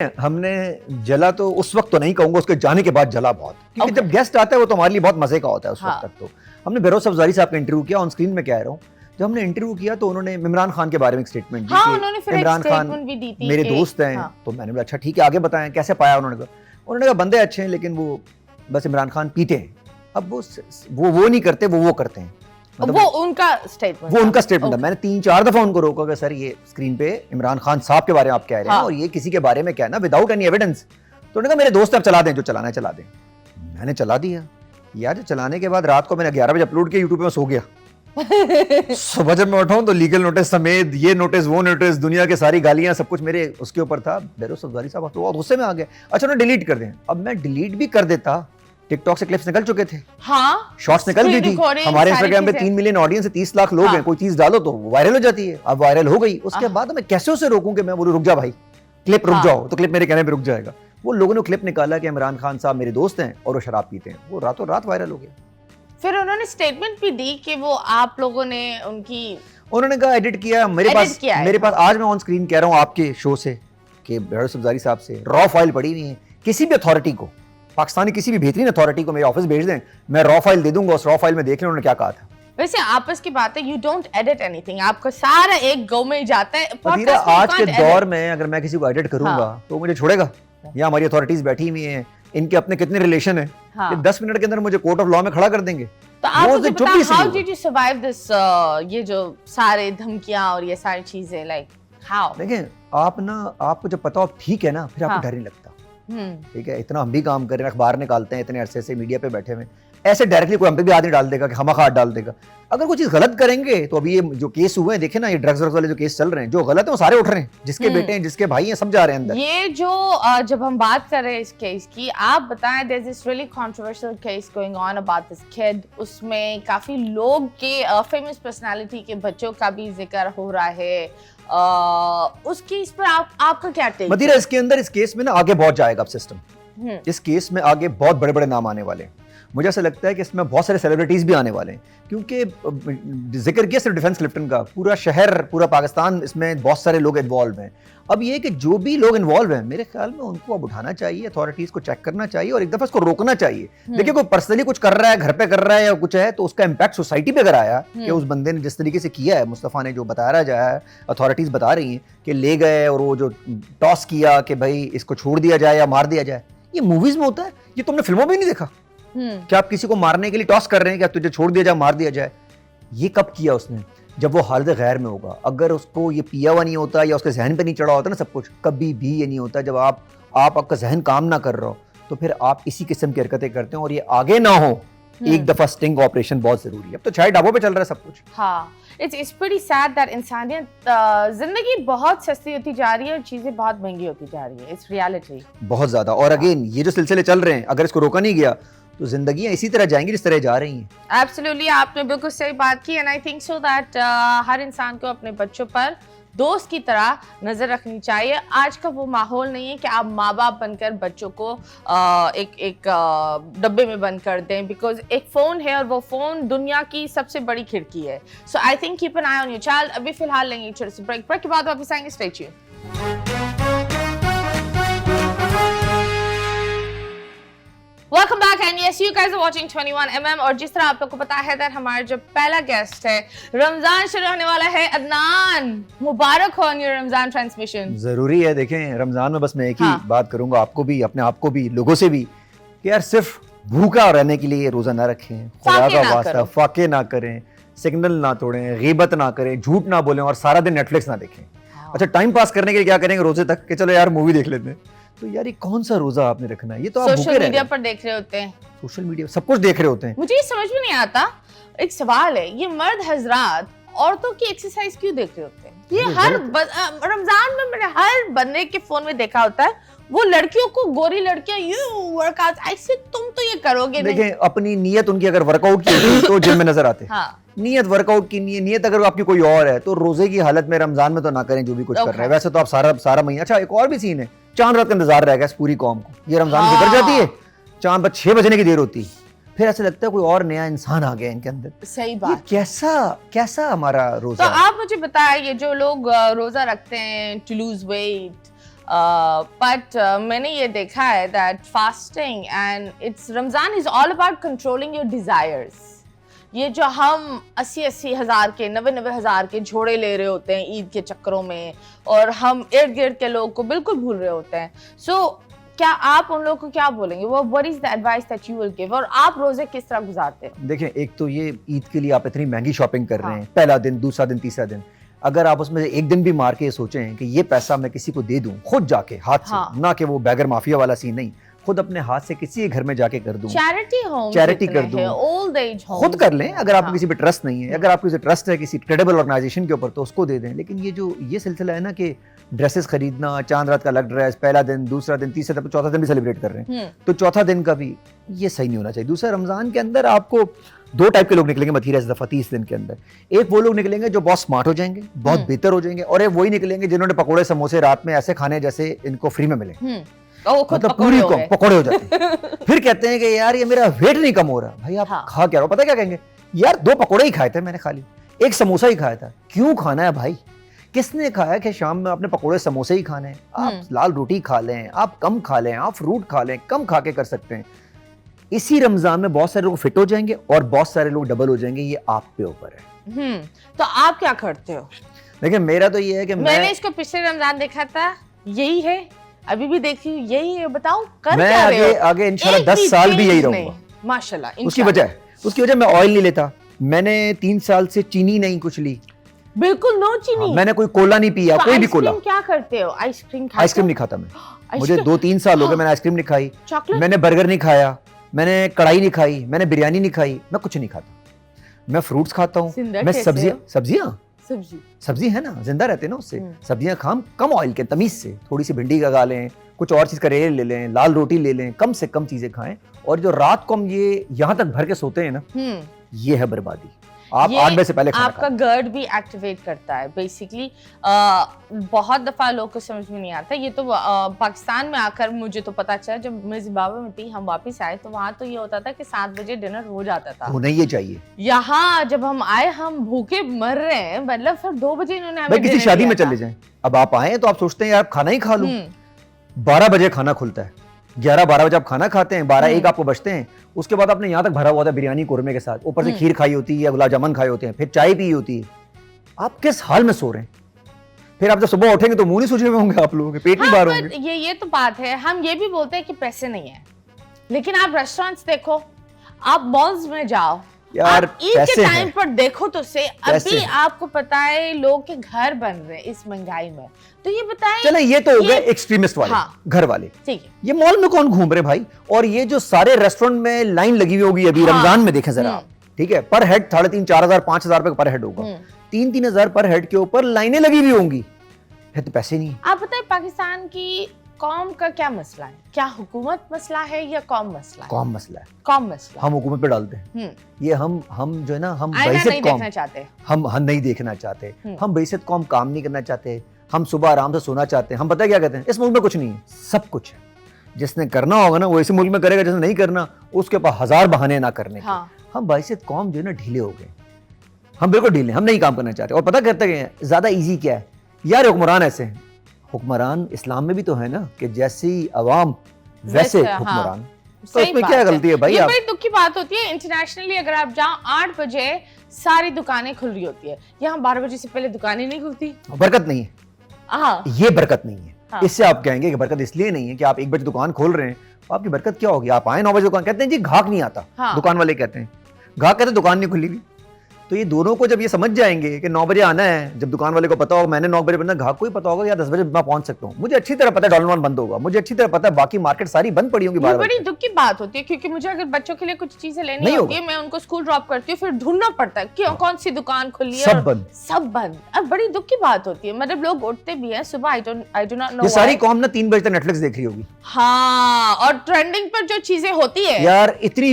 हमने जला तो उस वक्त तो नहीं कहूंगा, उसके जाने के बाद जला बहुत, क्योंकि जब गेस्ट आता है वो तो हमारे लिए बहुत मजे का होता है। उस वक्त तक तो हमने बेरोज अफजारी साहब का इंटरव्यू किया, ऑन स्क्रीन में कह रहा हूँ। जब हमने इंटरव्यू किया तो उन्होंने इमरान खान के बारे में एक स्टेटमेंट दी कि इमरान खान मेरे दोस्त हैं। तो मैंने बोला अच्छा ठीक है, आगे बताएं कैसे पाया। उन्होंने कहा बंदे अच्छे हैं लेकिन वो बस इमरान खान पीते हैं। अब वो नहीं करते, वो करते हैं। मतलब वो उनका स्टेटमेंट था। मैंने 3-4 दफा उनको रोका कि सर ये स्क्रीन पे इमरान खान साहब के बारे में आप कह रहे हैं और ये किसी के बारे में कहना विदाउट एनी एविडेंस। तो उन्होंने कहा मेरे दोस्त आप चला दें, जो चलाना है चला दें। मैंने चला दिया यार। जो चलाने के बाद रात को मैंने 11 बजे अपलोड किया यूट्यूब पे, सो गया। सुबह जब मैं उठाऊं तो लीगल नोटिस समेत ये नोटिस वो नोटिस, दुनिया के सारी गालियां सब कुछ मेरे उसके ऊपर था। बेरोज अफजारी साहब तो गुस्से में आ गए। अच्छा उन्होंने डिलीट कर दें। अब मैं डिलीट भी कर देता, टिकटॉक से क्लिप्स निकल चुके थे, शॉर्ट्स निकल गई थी। हमारे इंस्टाग्राम पे 3 मिलियन ऑडियंस है, 30 लाख लोग हैं। कोई चीज डालो तो वायरल हो जाती है। अब वायरल हो गई, उसके बाद मैं कैसे उसे रोकूं कि मैं बोलूं रुक जा भाई, क्लिप रुक जाओ, तो क्लिप मेरे कहने पे रुक जाएगा। वो लोगों ने क्लिप निकाला कि इमरान खान साहब मेरे दोस्त हैं और वो शराब पीते हैं। वो रातों रात वायरल हो गया। फिर उन्होंने स्टेटमेंट भी दी कि वो आप लोगों ने उन्होंने कहा एडिट किया। मेरे पास आज मैं ऑन स्क्रीन कह रहा हूँ आपके शो से कि बेरोज अफजारी साहब से रॉ फाइल पड़ी हुई है। किसी भी अथॉरिटी को, पाकिस्तानी किसी भी बेहतरीन अथॉरिटी को मेरे ऑफिस भेज दें, मैं रॉ फाइल दे दूंगा। उस रॉ फाइल में देख लें उन्होंने क्या कहा था। वैसे आपस की बात है, यू डोंट एडिट एनीथिंग, आपका सारा एक गो में जाता है। आज के दौर में अगर मैं किसी को एडिट करूंगा तो मुझे छोड़ेगा? या हमारी अथॉरिटीज बैठी हुई हैं, इनके अपने कितने रिलेशन है, ये 10 मिनट के अंदर मुझे कोर्ट ऑफ लॉ में खड़ा कर देंगे। तो आप मुझे बताओ, how did you survive this, ये जो सारे धमकियां और ये सारी चीजें, लाइक हाउ? देखिए आपको जब पता हो ठीक है ना, फिर आपको डर नहीं लगता। ठीक है, इतना हम भी काम कर रहे हैं, अखबार निकालते हैं, इतने अरसे से मीडिया पे बैठे हुए, ऐसे डायरेक्टली कोई हम पे भी आदमी डाल देगा कि खामखा डाल देगा। अगर कोई चीज गलत करेंगे तो अभी ये जो केस हुए हैं, देखे ना, ये ड्रग्स वाले जो केस चल रहे हैं, जो गलत है वो सारे उठ रहे हैं, जिसके बेटे हैं, जिसके भाई हैं, सब जा रहे हैं अंदर। ये जो जब हम बात कर रहे हैं इस केस की, आप बताएं, there is this really controversial case going on about this kid. उसमें काफी लोग के फेमस पर्सनालिटी के बच्चों का भी जिक्र हो रहा है। उस केस पर आपका क्या टेक? मदीरा, इसके अंदर इस केस में ना आगे बहुत जाएगा अब सिस्टम। इस केस में आगे बहुत बड़े बड़े नाम आने वाले हैं। मुझे ऐसा लगता है कि इसमें बहुत सारे सेलिब्रिटीज भी आने वाले हैं, क्योंकि जिक्र किया सिर्फ डिफेंस क्लिफ्टन का, पूरा शहर, पूरा पाकिस्तान, इसमें बहुत सारे लोग इन्वॉल्व हैं। अब ये कि जो भी लोग इन्वॉल्व हैं, मेरे ख्याल में उनको अब उठाना चाहिए, अथॉरिटीज को चेक करना चाहिए और एक दफा इसको रोकना चाहिए। देखिए कोई पर्सनली कुछ कर रहा है, घर पे कर रहा है या कुछ है, तो उसका इम्पैक्ट सोसाइटी पे अगर आया कि उस बंदे ने जिस तरीके से किया है, मुस्तफा ने जो बताया जा है, अथॉरिटीज बता रही हैं कि ले गए और वो जो टॉस किया कि भाई इसको छोड़ दिया जाए या मार दिया जाए, ये मूवीज में होता है, ये तुमने फिल्मों में नहीं देखा कि आप किसी को मारने के लिए टॉस कर रहे हैं कि तुझे छोड़ दिया जाए, मार दिया जाए। ये कब किया उसने? जब वो हालत गैर में होगा। अगर उसको ये पिया हुआ नहीं होता या उसके जहन पे नहीं चढ़ा होता ना सब कुछ, कभी भी ये नहीं होता। जब आपका जहन काम ना कर रहा हो तो फिर आप इसी किस्म की हरकतें करते हैं और ये आगे ना हो। एक दफा स्टिंग ऑपरेशन बहुत जरूरी है। अब तो चाय ढाबों पे चल रहा है सब कुछ। हाँ, इट्स प्रीटी सैड दैट इंसानियत, जिंदगी बहुत सस्ती होती जा रही है और चीजें बहुत महंगी होती जा रही है। इट्स रियलिटी बहुत ज्यादा। और अगेन ये जो सिलसिले चल रहे हैं, अगर इसको रोका नहीं गया तो जिंदगियां इसी तरह जाएंगी जिस तरह जा रही हैं। एब्सोल्युटली, आपने बिल्कुल सही बात की। And I think so that हर इंसान को अपने बच्चों पर दोस्त की तरह नजर रखनी चाहिए। आज का वो माहौल नहीं है कि आप माँ बाप बनकर बच्चों को एक डब्बे में बंद कर दें, बिकॉज एक फोन है और वो फोन दुनिया की सबसे बड़ी खिड़की है। So I think keep an eye on your child. अभी फिलहाल लेंगे छोटे से ब्रेक के बाद वापस आएंगे। Stay tuned. Welcome back and yes, you guys are watching 21mm। और जिस तरह आप लोग को पता है that हमारा जो पहला गेस्ट है, रमजान शुरू होने वाला है। अदनान, मुबारक हो on your रमजान ट्रांसमिशन। जरूरी है। देखें, रमजान में बस मैं एक ही बात करूंगा, आपको भी, अपने आप को भी, लोगों से भी, कि यार सिर्फ भूखा रहने के लिए रोजा ना रखें, खुदा का वास्ता फाके ना करें, सिग्नल ना तोड़ें, गीबत ना करें, झूठ ना बोलें और सारा दिन नेटफ्लिक्स ना देखें। अच्छा, टाइम पास करने के लिए क्या करेंगे रोजे तक कि चलो यार मूवी देख लेते हैं। तो यार ये कौन सा रोजा आपने रखना है? ये तो आप सोशल मीडिया पर देख रहे होते हैं, सोशल मीडिया सब कुछ देख रहे होते हैं। मुझे ये समझ में नहीं आता। एक सवाल है, ये मर्द हजरात औरतों की एक्सरसाइज क्यों देख रहे होते हैं? ये हर रमजान में मैंने हर बंदे के फोन में देखा होता है, वो लड़कियों को, गोरी लड़कियां यू वर्कआउट, ऐसे तुम तो ये करोगे नहीं। देखें, अपनी नीयत उनकी अगर वर्कआउट की तो जिम में नजर आते हैं। नीयत वर्कआउट की नीयत अगर आपकी कोई और है तो रोजे की हालत में रमजान में तो ना करें जो भी कुछ कर रहे हैं। वैसे तो आप सारा महीना। अच्छा, एक और भी सीन है, चांद रात का इंतजार रहेगा इस पूरी कौम को। ये रमजान गुजर जाती है, चांद बस 6 बजने की देर होती है, फिर ऐसा लगता है कोई और नया इंसान आ गया इनके अंदर। सही बात। कैसा हमारा रोजा? तो आप मुझे बताएं, ये जो लोग रोजा रखते हैं टू लूज वेट, बट मैंने ये देखा है that fasting and it's Ramzan is all about controlling your desires. ये जो हम 80-80 हज़ार के 90-90 हज़ार के झोड़े ले रहे होते हैं ईद के चक्करों में, और हम इर्द गिर्द के लोगों को बिल्कुल भूल रहे होते हैं। सो क्या आप उन लोगों को क्या बोलेंगे? What is the advice that you will give? और आप रोजे किस तरह गुजारते हो? देखिए, एक तो ये ईद के लिए आप इतनी महंगी शॉपिंग कर रहे हैं, पहला दिन, दूसरा दिन, तीसरा दिन, अगर आप उसमें से एक दिन भी मार के सोचें कि ये पैसा मैं किसी को दे दूं खुद जाके हाथ से, ना कि वो बैगर माफिया वाला सीन नहीं, खुद अपने हाथ से किसी के घर में जाके कर दूं, चैरिटी कर दूं, ओल्ड एज होम खुद कर लें। अगर आपको किसी पे ट्रस्ट नहीं है, अगर आपको किसी ट्रस्ट है किसी क्रेडिबल ऑर्गेनाइजेशन के ऊपर, तो उसको दे दें। लेकिन ये सिलसिला है ना कि ड्रेसेस खरीदना, चांद रात का अलग ड्रेस, पहला दिन, दूसरा दिन, तीसरा दिन, चौथा दिन भी सेलिब्रेट कर रहे हैं, तो चौथा दिन का भी ये सही नहीं होना चाहिए। दूसरा, रमजान के अंदर आपको दो टाइप के लोग निकलेंगे मथीरा इस दफा 30 दिन के अंदर। एक वो लोग निकलेंगे जो बहुत स्मार्ट हो जाएंगे, बहुत बेहतर हो जाएंगे, और एक वही निकलेंगे जिन्होंने पकौड़े समोसे रात में ऐसे खाने जैसे इनको फ्री में मिले, मतलब पूरी पकौड़े हो जाते हैं। फिर कहते हैं कि यार ये मेरा वेट नहीं कम हो रहा। भाई आप खा क्या रहे हो? पता क्या कहेंगे? यार 2 पकौड़े ही खाए थे मैंने, खाली 1 समोसा ही खाया था। क्यों खाना है भाई? किसने खाया कि शाम में आपने पकौड़े समोसे ही खाने हैं? आप लाल रोटी खा लें, आप कम खा लें, आप फ्रूट खा लें, कम खा के कर सकते हैं। इसी रमजान में बहुत सारे लोग फिट हो जाएंगे और बहुत सारे लोग डबल हो जाएंगे, ये आप पे ऊपर है। तो आप क्या करते हो? देखिए, मेरा तो ये है कि मैंने इसको पिछले रमजान देखा था, यही है, अभी भी देखती हूँ यही है। बताओ कर मैं क्या रहे हो? आगे इंशाल्लाह 10 साल भी यही रहूंगा माशाल्लाह। उसकी वजह मैं ऑयल नहीं लेता, मैंने 3 साल से चीनी नहीं कुछ ली, बिल्कुल नो चीनी। मैंने कोई कोला नहीं पिया, कोई भी कोला। क्या करते हो? आइसक्रीम नहीं खाता मैं। मुझे 2-3 साल हो गए, मैंने आइसक्रीम नहीं खाई, चॉकलेट, मैंने बर्गर नहीं खाया, मैंने कढ़ाई नहीं खाई, मैंने बिरयानी नहीं खाई, मैं कुछ नहीं खाता। मैं फ्रूट्स खाता हूँ, मैं सब्जी है ना, जिंदा रहते हैं ना उससे। सब्जियां खाम कम ऑयल के, तमीज से, थोड़ी सी भिंडी का खा लें, कुछ और चीज करेले ले लें, लाल रोटी ले लें, कम से कम चीजें खाएं। और जो रात को हम ये यहाँ तक भर के सोते हैं ना, ये है बर्बादी। आप 8 बजे से पहले खाना आपका गर्ड भी एक्टिवेट करता है बेसिकली। बहुत दफा लोग को समझ में नहीं आता। ये तो पाकिस्तान में आकर मुझे तो पता चला, जब मैं जिम्बाब्वे में थी, हम वापस आए तो वहाँ तो ये होता था कि 7 बजे डिनर हो जाता था। होना ही चाहिए। यहाँ जब हम आए, हम भूखे मर रहे हैं, मतलब फिर 2 बजे इन्होंने हमें किसी शादी में चले जाएं, अब आप आए तो आप सोचते हैं यार खाना ही खा लूं। 12 बजे खाना खुलता है, 11-12 बजे आप खाना खाते हैं, 12-1 आपको बचते हैं। उसके बाद आपने यहाँ तक भरा हुआ था बिरयानी कोरमे के साथ, ऊपर से खीर खाई होती है या गुलाब जामुन खाए होते हैं, फिर चाय पी होती है। आप किस हाल में सो रहे हैं? फिर आप जब सुबह उठेंगे तो मुंह नहीं सूझे हुए होंगे आप लोगों के, पेट नहीं बाहर होंगे। ये तो बात है। हम ये भी बोलते हैं कि पैसे नहीं है, लेकिन आप रेस्टोरेंट्स देखो, आप मॉल्स में जाओ यार, ईद के टाइम पर देखो तो से अभी आपको पता है लोग के घर बन रहे हैं इस महंगाई में। तो ये बताएं, चले ये तो हो गए एक्सट्रीमिस्ट वाले, घर वाले। ठीक है, ये मॉल में कौन घूम रहे भाई? और ये जो सारे रेस्टोरेंट में लाइन लगी हुई होगी अभी रमजान में, देखें जरा, ठीक है, पर हेड 3,500-4,000-5,000 रुपए पर हेड होगा, 3,000 पर हेड के ऊपर लाइनें लगी हुई होंगी, है तो पैसे नहीं। आप बताएं पाकिस्तान की कौम का क्या मसला है? क्या हुकूमत मसला है या कौम मसला है? कौम मसला है। कौम मसला हम हुकूमत पे डालते हैं। ये हम जो है ना, हम नहीं देखना चाहते, हम नहीं देखना चाहते, हम बेइज्जत कौम काम नहीं करना चाहते, हम सुबह आराम से सोना चाहते हैं। हम पता क्या कहते हैं, इस मुल्क में कुछ नहीं है, सब कुछ है। जिसने करना होगा ना वो इसी मुल्क में करेगा, जिसने नहीं करना उसके पास 1000 बहाने ना करने के। हम बेइज्जत कौम जो है ना ढीले हो गए, हम बिल्कुल ढीले, हम नहीं काम करना चाहते। और पता करते हैं ज्यादा ईजी क्या है यार, हुक्मरान ऐसे हैं। हुक्मरान इस्लाम में भी तो है ना कि जैसी अवाम वैसे हुक्मरान। तो इसमें क्या गलती है भाई? ये बड़ी दुख की बात होती है। इंटरनेशनली अगर आप जाओ 8 बजे सारी दुकानें खुल रही होती है, यहाँ 12 बजे से पहले दुकानें नहीं खुलती। बरकत नहीं है, ये बरकत नहीं है। इससे आप कहेंगे कि बरकत इसलिए नहीं है कि आप 1 बजे दुकान खोल रहे हैं, तो आपकी बरकत क्या होगी? आप आए 9 बजे दुकान, कहते हैं जी घाक नहीं आता, दुकान वाले कहते हैं घाक, कहते हैं दुकान नहीं खुली हुई। तो ये दोनों को जब ये समझ जाएंगे कि 9 बजे आना है, जब दुकान वाले को पता होगा मैंने 9 बजे बनना, घाक को ही पता होगा या 10 बजे मैं पहुंच सकता हूँ। मुझे अच्छी तरह पता है डॉलर बंद होगा, मुझे अच्छी तरह पता है बाकी मार्केट सारी बंद पड़ी होगी। बड़ी दुख की बात होती है, क्योंकि मुझे अगर बच्चों के लिए कुछ चीजें लेनी होती है, मैं उनको स्कूल ड्रॉप करती हूँ, फिर ढूंढना पड़ता है कि कौन सी दुकान खुली है, सब बंद। अब बड़ी दुख की बात होती है। मतलब लोग उठते भी हैं सुबह, आई डू नॉट नो, ये सारी कौम ना 3 बजे तक नेटफ्लिक्स देख रही होगी। हाँ, और ट्रेंडिंग पर जो चीजें होती है यार, इतनी